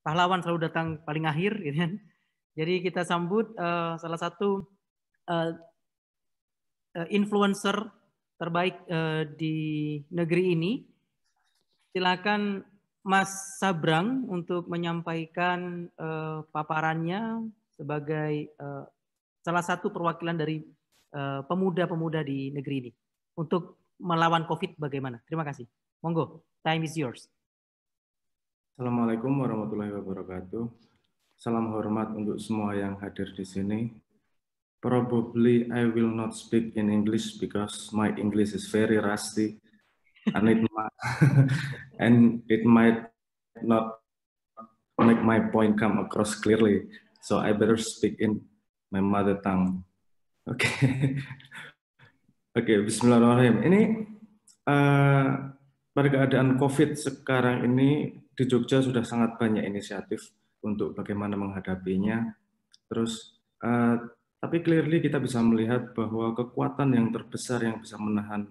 pahlawan selalu datang paling akhir, gitu kan. Jadi kita sambut salah satu influencer terbaik di negeri ini. Silakan Mas Sabrang untuk menyampaikan paparannya sebagai salah satu perwakilan dari pemuda-pemuda di negeri ini untuk melawan COVID bagaimana. Terima kasih. Monggo, time is yours. Assalamualaikum warahmatullahi wabarakatuh. Salam hormat untuk semua yang hadir di sini. Probably I will not speak in English because my English is very rusty and it might not make my point come across clearly. So I better speak in my mother tongue. Oke, Bismillahirrahmanirrahim. Ini pada keadaan COVID sekarang ini di Jogja sudah sangat banyak inisiatif untuk bagaimana menghadapinya. Terus, tapi clearly kita bisa melihat bahwa kekuatan yang terbesar yang bisa menahan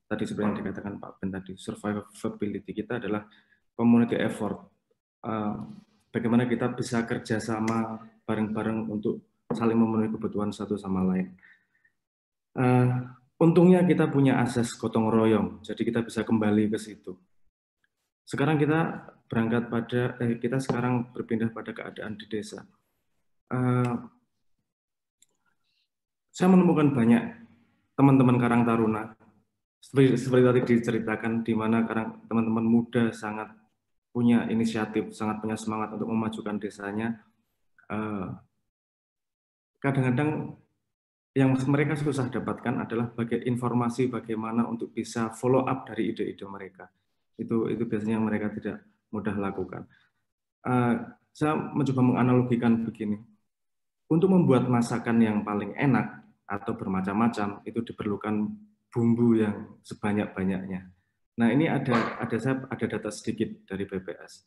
tadi seperti yang dikatakan Pak Ben tadi, survivability kita adalah community effort. Bagaimana kita bisa kerjasama bareng-bareng untuk saling memenuhi kebutuhan satu sama lain. Untungnya kita punya asas gotong royong, jadi kita bisa kembali ke situ. Sekarang kita kita sekarang berpindah pada keadaan di desa. Saya menemukan banyak teman-teman Karang Taruna, seperti tadi diceritakan, di mana teman-teman muda sangat punya inisiatif, sangat punya semangat untuk memajukan desanya. Kadang-kadang yang mereka susah dapatkan adalah informasi bagaimana untuk bisa follow up dari ide-ide mereka. Itu biasanya yang mereka tidak mudah lakukan. Saya mencoba menganalogikan begini. Untuk membuat masakan yang paling enak atau bermacam-macam itu diperlukan bumbu yang sebanyak-banyaknya. Nah, ini ada data sedikit dari BPS.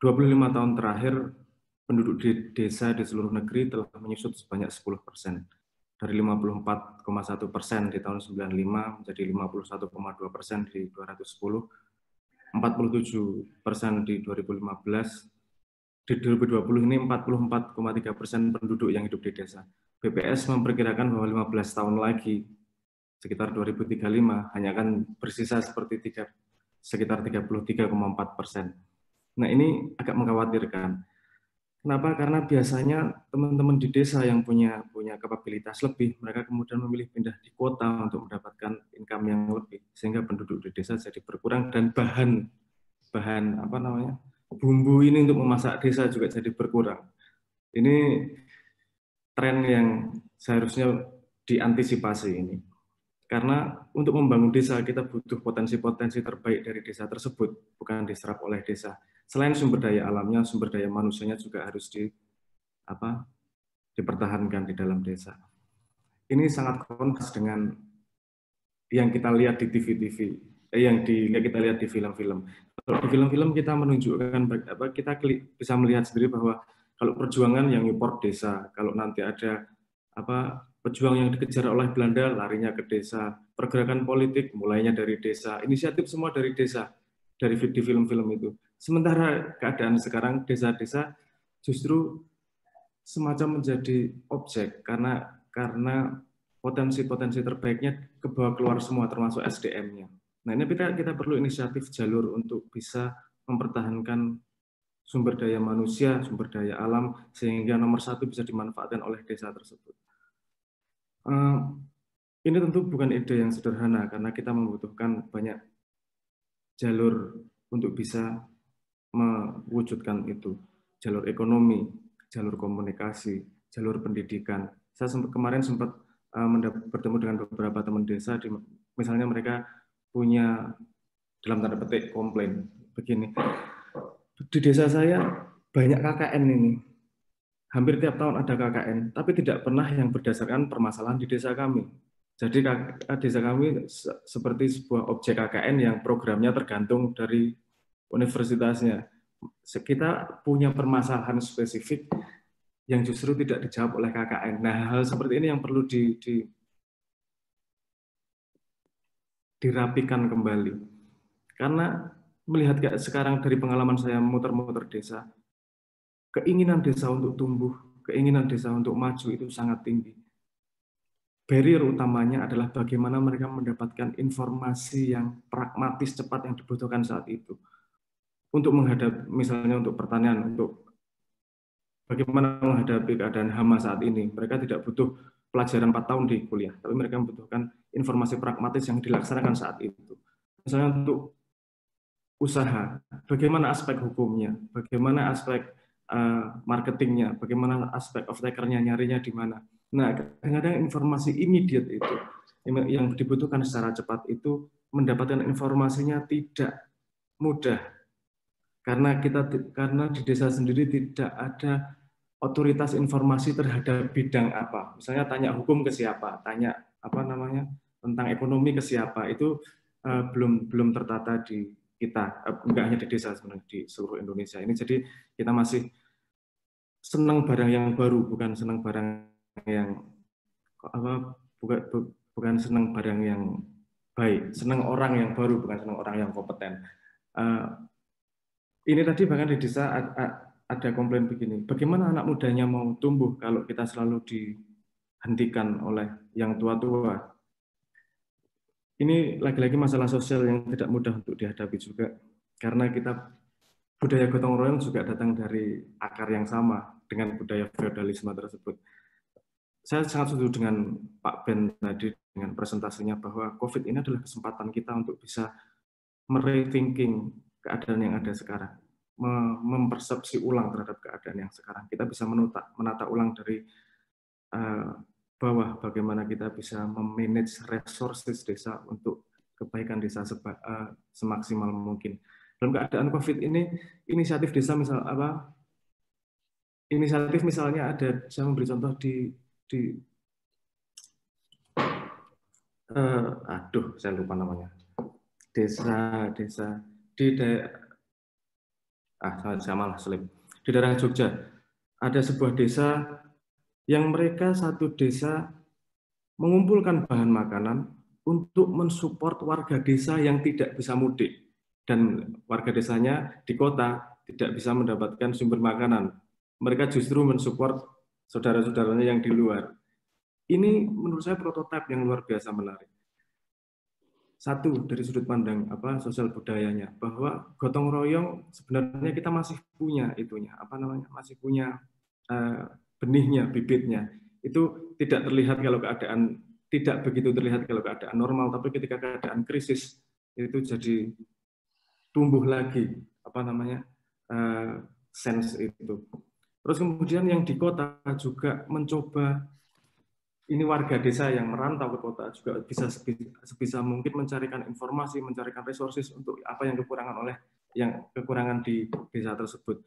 25 tahun terakhir penduduk di desa di seluruh negeri telah menyusut sebanyak 10%. Dari 54,1% di tahun 95 menjadi 51,2% di 2010, 47% di 2015, di 2020 ini 44,3% penduduk yang hidup di desa. BPS memperkirakan bahwa 15 tahun lagi, sekitar 2035, hanya akan bersisa sekitar 33,4%. Nah, ini agak mengkhawatirkan. Kenapa? Karena biasanya teman-teman di desa yang punya kapabilitas lebih, mereka kemudian memilih pindah di kota untuk mendapatkan income yang lebih, sehingga penduduk di desa jadi berkurang dan bahan bumbu ini untuk memasak desa juga jadi berkurang. Ini tren yang seharusnya diantisipasi ini. Karena untuk membangun desa kita butuh potensi-potensi terbaik dari desa tersebut, bukan diserap oleh desa. Selain sumber daya alamnya, sumber daya manusianya juga harus dipertahankan di dalam desa. Ini sangat kontras dengan yang kita lihat di TV-TV, kita lihat di film-film. Kalau di film-film kita menunjukkan, kita bisa melihat sendiri bahwa kalau perjuangan yang import desa, kalau nanti ada pejuang yang dikejar oleh Belanda larinya ke desa, pergerakan politik mulainya dari desa, inisiatif semua dari desa, dari di film-film itu. Sementara keadaan sekarang desa-desa justru semacam menjadi objek karena potensi-potensi terbaiknya kebawa keluar semua termasuk SDM-nya. Nah, ini kita perlu inisiatif jalur untuk bisa mempertahankan sumber daya manusia, sumber daya alam, sehingga nomor satu bisa dimanfaatkan oleh desa tersebut. Ini tentu bukan ide yang sederhana karena kita membutuhkan banyak jalur untuk bisa mewujudkan itu. Jalur ekonomi, jalur komunikasi, jalur pendidikan. Saya kemarin sempat bertemu dengan beberapa teman desa, misalnya mereka punya dalam tanda petik komplain begini. Di desa saya banyak KKN ini. Hampir tiap tahun ada KKN, tapi tidak pernah yang berdasarkan permasalahan di desa kami. Jadi desa kami seperti sebuah objek KKN yang programnya tergantung dari universitasnya. Kita punya permasalahan spesifik yang justru tidak dijawab oleh KKN. Nah, hal seperti ini yang perlu dirapikan kembali. Karena melihat kayak sekarang dari pengalaman saya muter-muter desa, keinginan desa untuk tumbuh, keinginan desa untuk maju itu sangat tinggi. Barrier utamanya adalah bagaimana mereka mendapatkan informasi yang pragmatis, cepat yang dibutuhkan saat itu. Untuk menghadapi, misalnya untuk pertanian, untuk bagaimana menghadapi keadaan hama saat ini. Mereka tidak butuh pelajaran 4 tahun di kuliah, tapi mereka membutuhkan informasi pragmatis yang dilaksanakan saat itu. Misalnya untuk usaha, bagaimana aspek hukumnya, bagaimana aspek marketingnya, bagaimana aspek off-takernya, nyarinya di mana. Nah, kadang-kadang informasi immediate itu, yang dibutuhkan secara cepat itu, mendapatkan informasinya tidak mudah. Karena di desa sendiri tidak ada otoritas informasi terhadap bidang apa. Misalnya tanya hukum ke siapa, tanya apa namanya tentang ekonomi ke siapa, itu belum tertata di kita, enggak hanya di desa sebenarnya, di seluruh Indonesia ini. Jadi kita masih senang barang yang baru, bukan senang barang yang apa, bukan senang barang yang baik, senang orang yang baru, bukan senang orang yang kompeten. Ini tadi bahkan di desa ada komplain begini, bagaimana anak mudanya mau tumbuh kalau kita selalu dihentikan oleh yang tua-tua. Ini lagi-lagi masalah sosial yang tidak mudah untuk dihadapi juga, karena budaya gotong royong juga datang dari akar yang sama dengan budaya feodalisme tersebut. Saya sangat setuju dengan Pak Ben tadi dengan presentasinya bahwa COVID ini adalah kesempatan kita untuk bisa merethinking keadaan yang ada sekarang, mempersepsi ulang terhadap keadaan yang sekarang. Kita bisa menata ulang dari bawah bagaimana kita bisa memanage resources desa untuk kebaikan desa semaksimal mungkin. Dalam keadaan COVID ini, inisiatif desa inisiatif misalnya ada, saya memberi contoh saya lupa namanya. Desa di di daerah Jogja ada sebuah desa yang mereka satu desa mengumpulkan bahan makanan untuk mensupport warga desa yang tidak bisa mudik, dan warga desanya di kota tidak bisa mendapatkan sumber makanan. Mereka justru mensupport saudara-saudaranya yang di luar. Ini menurut saya prototipe yang luar biasa menarik. Satu, dari sudut pandang sosial budayanya, bahwa gotong royong sebenarnya kita masih punya itunya, masih punya benihnya, bibitnya. Itu tidak begitu terlihat kalau keadaan normal, tapi ketika keadaan krisis itu jadi tumbuh lagi sense itu. Terus kemudian yang di kota juga mencoba, ini warga desa yang merantau ke kota juga bisa sebisa mungkin mencarikan informasi, mencarikan resources untuk apa yang kekurangan di desa tersebut.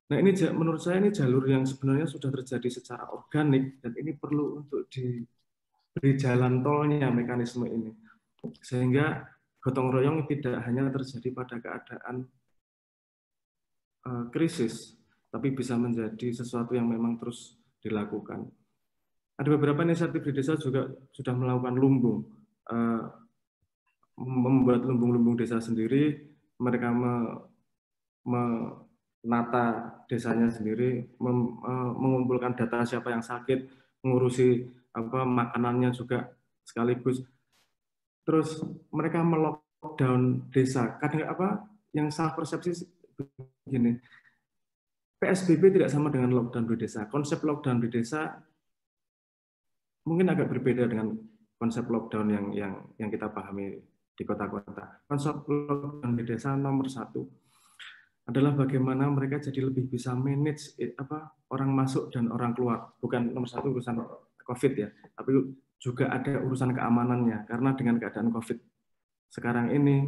Nah, ini menurut saya ini jalur yang sebenarnya sudah terjadi secara organik, dan ini perlu untuk diberi jalan tolnya mekanisme ini, sehingga gotong royong tidak hanya terjadi pada keadaan krisis, tapi bisa menjadi sesuatu yang memang terus dilakukan. Ada beberapa inisiatif di desa juga sudah melakukan lumbung, membuat lumbung-lumbung desa sendiri. Mereka menata desanya sendiri, mengumpulkan data siapa yang sakit, mengurusi makanannya juga sekaligus. Terus mereka melockdown desa. Kadang yang salah persepsi begini, PSBB tidak sama dengan lockdown di desa. Konsep lockdown di desa mungkin agak berbeda dengan konsep lockdown yang kita pahami di kota-kota. Konsep lockdown di desa nomor satu adalah bagaimana mereka jadi lebih bisa manage orang masuk dan orang keluar. Bukan nomor satu urusan COVID ya, tapi juga ada urusan keamanannya. Karena dengan keadaan COVID sekarang ini,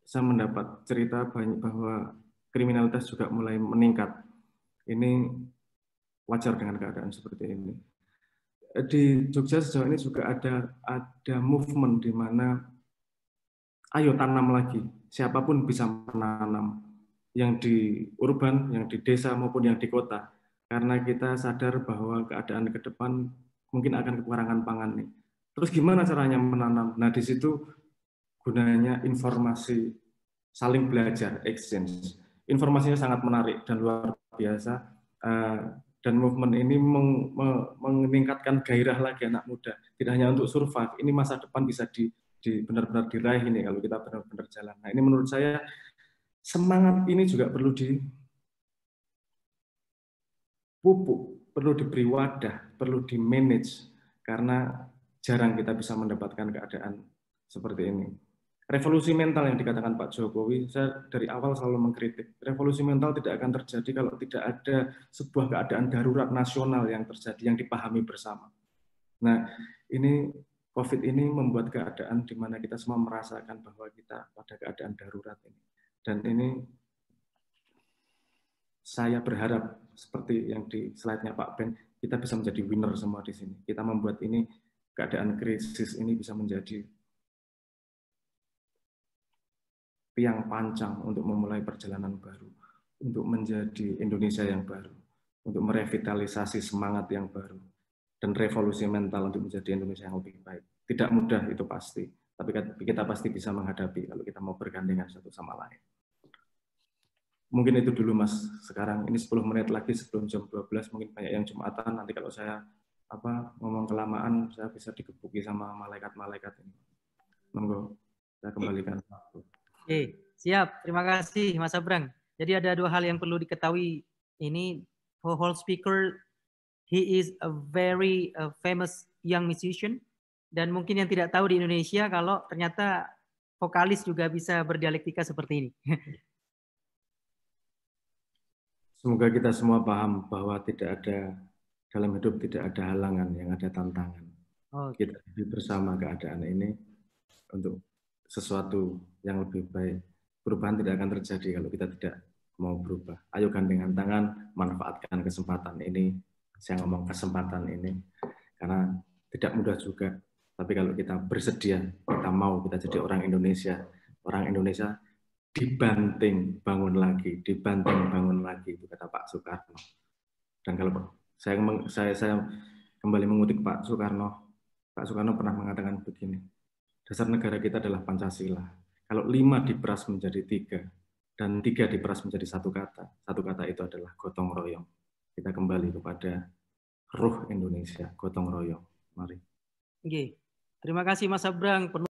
saya mendapat cerita banyak bahwa kriminalitas juga mulai meningkat. Ini wajar dengan keadaan seperti ini. Di Jogja sejauh ini juga ada movement di mana ayo tanam lagi, siapapun bisa menanam, yang di urban, yang di desa maupun yang di kota, karena kita sadar bahwa keadaan ke depan mungkin akan kekurangan pangan nih. Terus gimana caranya menanam? Nah, di situ gunanya informasi saling belajar, exchange. Informasinya sangat menarik dan luar biasa. Dan movement ini meningkatkan gairah lagi anak muda. Tidak hanya untuk survive, ini masa depan bisa benar-benar diraih ini kalau kita benar-benar jalan. Nah, ini menurut saya semangat ini juga perlu dipupuk, perlu diberi wadah, perlu di-manage, karena jarang kita bisa mendapatkan keadaan seperti ini. Revolusi mental yang dikatakan Pak Jokowi, saya dari awal selalu mengkritik. Revolusi mental tidak akan terjadi kalau tidak ada sebuah keadaan darurat nasional yang terjadi, yang dipahami bersama. Nah, ini COVID ini membuat keadaan di mana kita semua merasakan bahwa kita pada keadaan darurat ini. Dan ini saya berharap seperti yang di slide-nya Pak Ben, kita bisa menjadi winner semua di sini. Kita membuat ini, keadaan krisis ini bisa menjadi tiang pancang untuk memulai perjalanan baru, untuk menjadi Indonesia yang baru, untuk merevitalisasi semangat yang baru, dan revolusi mental untuk menjadi Indonesia yang lebih baik. Tidak mudah itu pasti, tapi kita pasti bisa menghadapi kalau kita mau bergandengan satu sama lain. Mungkin itu dulu Mas, sekarang ini 10 menit lagi sebelum jam 12, mungkin banyak yang Jumatan, nanti kalau saya ngomong kelamaan, saya bisa digebuki sama malaikat-malaikat ini. Monggo, saya kembalikan waktu. Oke, siap. Terima kasih Mas Abrang. Jadi ada 2 hal yang perlu diketahui. Ini whole speaker, he is a very famous young musician. Dan mungkin yang tidak tahu di Indonesia kalau ternyata vokalis juga bisa berdialektika seperti ini. Semoga kita semua paham bahwa tidak ada dalam hidup tidak ada halangan, yang ada tantangan. Kita hidup bersama keadaan ini untuk sesuatu yang lebih baik. Perubahan tidak akan terjadi kalau kita tidak mau berubah. Ayo gandengan tangan, manfaatkan kesempatan ini. Saya ngomong kesempatan ini karena tidak mudah juga. Tapi kalau kita bersedia, kita mau, kita jadi orang Indonesia dibanting bangun lagi, itu kata Pak Soekarno. Dan kalau saya kembali mengutip Pak Soekarno pernah mengatakan begini, dasar negara kita adalah Pancasila. Kalau 5 diperas menjadi 3 dan 3 diperas menjadi satu kata itu adalah gotong royong. Kita kembali kepada ruh Indonesia, gotong royong. Mari. Oke. Terima kasih Mas Abrang.